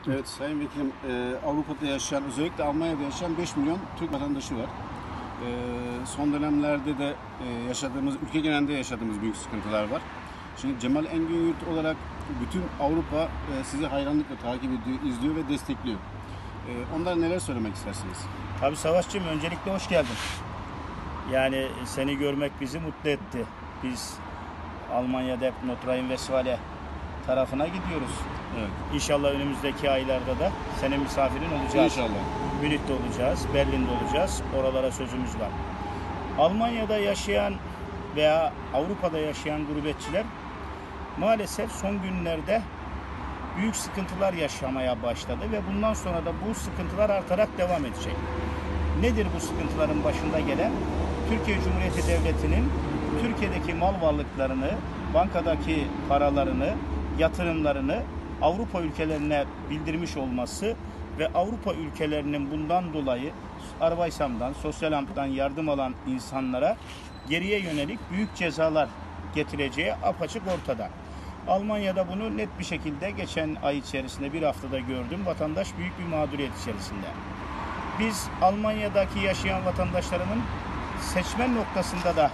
Evet Sayın Vekilim, Avrupa'da yaşayan, özellikle Almanya'da yaşayan 5 milyon Türk vatandaşı var. Son dönemlerde de ülke genelinde yaşadığımız büyük sıkıntılar var. Şimdi Cemal Engin Yurt olarak bütün Avrupa sizi hayranlıkla takip ediyor, izliyor ve destekliyor. Onlara neler söylemek istersiniz? Tabii Savaşçığım, öncelikle hoş geldin. Yani seni görmek bizi mutlu etti. Biz Almanya'da hep Notre Rhine-Westfalen tarafına gidiyoruz. Evet. İnşallah önümüzdeki aylarda da senin misafirin olacağız. İnşallah. Münih'te olacağız, Berlin'de olacağız. Oralara sözümüz var. Almanya'da yaşayan veya Avrupa'da yaşayan gurbetçiler maalesef son günlerde büyük sıkıntılar yaşamaya başladı ve bundan sonra da bu sıkıntılar artarak devam edecek. Nedir bu sıkıntıların başında gelen? Türkiye Cumhuriyeti Devleti'nin Türkiye'deki mal varlıklarını, bankadaki paralarını, yatırımlarını Avrupa ülkelerine bildirmiş olması ve Avrupa ülkelerinin bundan dolayı Arbeisam'dan, Sosyal Amt'tan yardım alan insanlara geriye yönelik büyük cezalar getireceği apaçık ortada. Almanya'da bunu net bir şekilde geçen ay içerisinde, bir haftada gördüm. Vatandaş büyük bir mağduriyet içerisinde. Biz Almanya'daki yaşayan vatandaşlarımın seçmen noktasında da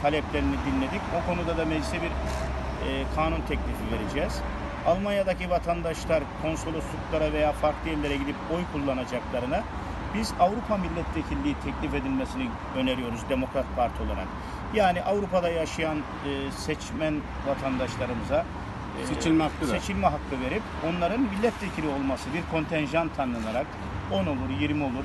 taleplerini dinledik. O konuda da meclise bir kanun teklifi vereceğiz. Almanya'daki vatandaşlar konsolosluklara veya farklı yerlere gidip oy kullanacaklarına biz Avrupa milletvekilliği teklif edilmesini öneriyoruz Demokrat Parti olarak. Yani Avrupa'da yaşayan seçmen vatandaşlarımıza seçilme hakkı verip onların milletvekili olması, bir kontenjan tanınarak 10 olur, 20 olur,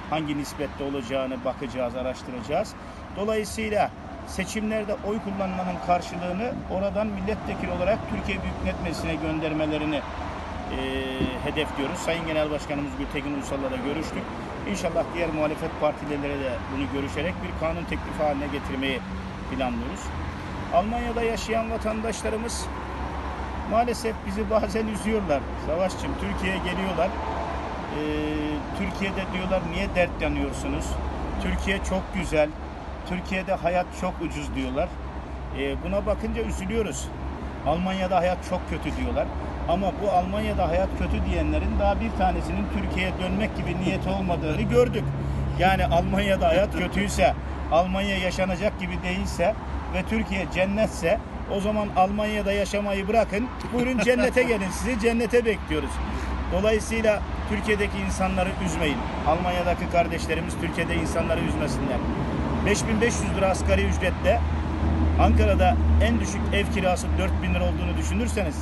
hangi nispette olacağını bakacağız, araştıracağız. Dolayısıyla seçimlerde oy kullanmanın karşılığını oradan milletvekili olarak Türkiye Büyük Millet Meclisi'ne göndermelerini hedefliyoruz. Sayın Genel Başkanımız Gültekin Uysal'la da görüştük. İnşallah diğer muhalefet partileriyle de bunu görüşerek bir kanun teklifi haline getirmeyi planlıyoruz. Almanya'da yaşayan vatandaşlarımız maalesef bizi bazen üzüyorlar. Savaşçım, Türkiye'ye geliyorlar. Türkiye'de diyorlar niye dert yanıyorsunuz? Türkiye çok güzel. Türkiye'de hayat çok ucuz diyorlar. Buna bakınca üzülüyoruz. Almanya'da hayat çok kötü diyorlar. Ama bu Almanya'da hayat kötü diyenlerin daha bir tanesinin Türkiye'ye dönmek gibi niyeti olmadığını gördük. Yani Almanya'da hayat kötüyse, Almanya yaşanacak gibi değilse ve Türkiye cennetse, o zaman Almanya'da yaşamayı bırakın. Buyurun cennete gelin, sizi cennete bekliyoruz. Dolayısıyla Türkiye'deki insanları üzmeyin. Almanya'daki kardeşlerimiz Türkiye'de insanları üzmesinler. 5.500 lira asgari ücretle Ankara'da en düşük ev kirası 4.000 lira olduğunu düşünürseniz,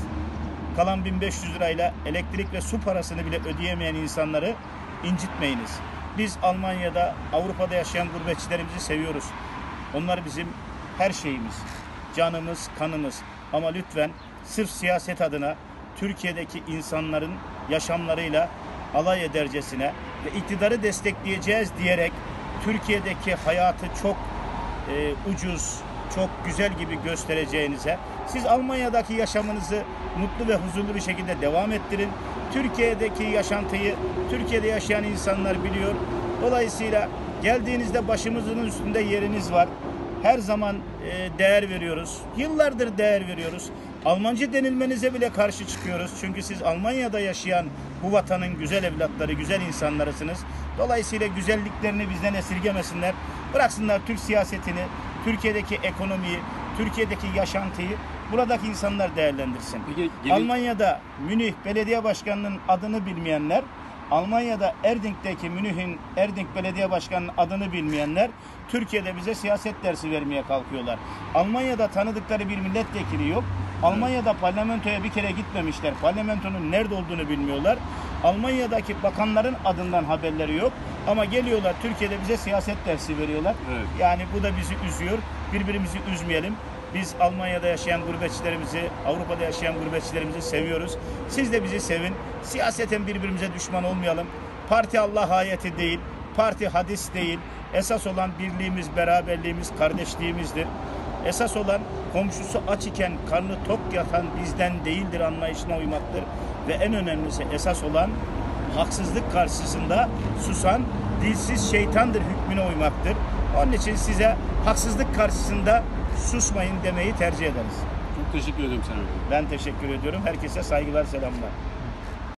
kalan 1.500 lirayla elektrik ve su parasını bile ödeyemeyen insanları incitmeyiniz. Biz Almanya'da, Avrupa'da yaşayan gurbetçilerimizi seviyoruz. Onlar bizim her şeyimiz, canımız, kanımız. Ama lütfen sırf siyaset adına Türkiye'deki insanların yaşamlarıyla alay edercesine ve iktidarı destekleyeceğiz diyerek Türkiye'deki hayatı çok ucuz, çok güzel gibi göstereceğinize, siz Almanya'daki yaşamınızı mutlu ve huzurlu bir şekilde devam ettirin. Türkiye'deki yaşantıyı Türkiye'de yaşayan insanlar biliyor. Dolayısıyla geldiğinizde başımızın üstünde yeriniz var. Her zaman değer veriyoruz. Yıllardır değer veriyoruz. Almancı denilmenize bile karşı çıkıyoruz. Çünkü siz Almanya'da yaşayan bu vatanın güzel evlatları, güzel insanlarısınız. Dolayısıyla güzelliklerini bizden esirgemesinler. Bıraksınlar Türk siyasetini, Türkiye'deki ekonomiyi, Türkiye'deki yaşantıyı buradaki insanlar değerlendirsin. Peki, Almanya'da Münih Belediye Başkanı'nın adını bilmeyenler, Almanya'da Münih'in Erding Belediye Başkanı'nın adını bilmeyenler Türkiye'de bize siyaset dersi vermeye kalkıyorlar. Almanya'da tanıdıkları bir milletvekili yok. Almanya'da parlamentoya bir kere gitmemişler. Parlamentonun nerede olduğunu bilmiyorlar. Almanya'daki bakanların adından haberleri yok. Ama geliyorlar Türkiye'de bize siyaset dersi veriyorlar. Evet. Yani bu da bizi üzüyor. Birbirimizi üzmeyelim. Biz Almanya'da yaşayan gurbetçilerimizi, Avrupa'da yaşayan gurbetçilerimizi seviyoruz. Siz de bizi sevin. Siyaseten birbirimize düşman olmayalım. Parti Allah ayeti değil, parti hadis değil. Esas olan birliğimiz, beraberliğimiz, kardeşliğimizdir. Esas olan komşusu aç iken karnı tok yatan bizden değildir anlayışına uymaktır. Ve en önemlisi esas olan haksızlık karşısında susan dilsiz şeytandır hükmüne uymaktır. Onun için size haksızlık karşısında susmayın demeyi tercih ederiz. Çok teşekkür ederim sana. Ben teşekkür ediyorum. Herkese saygılar, selamlar.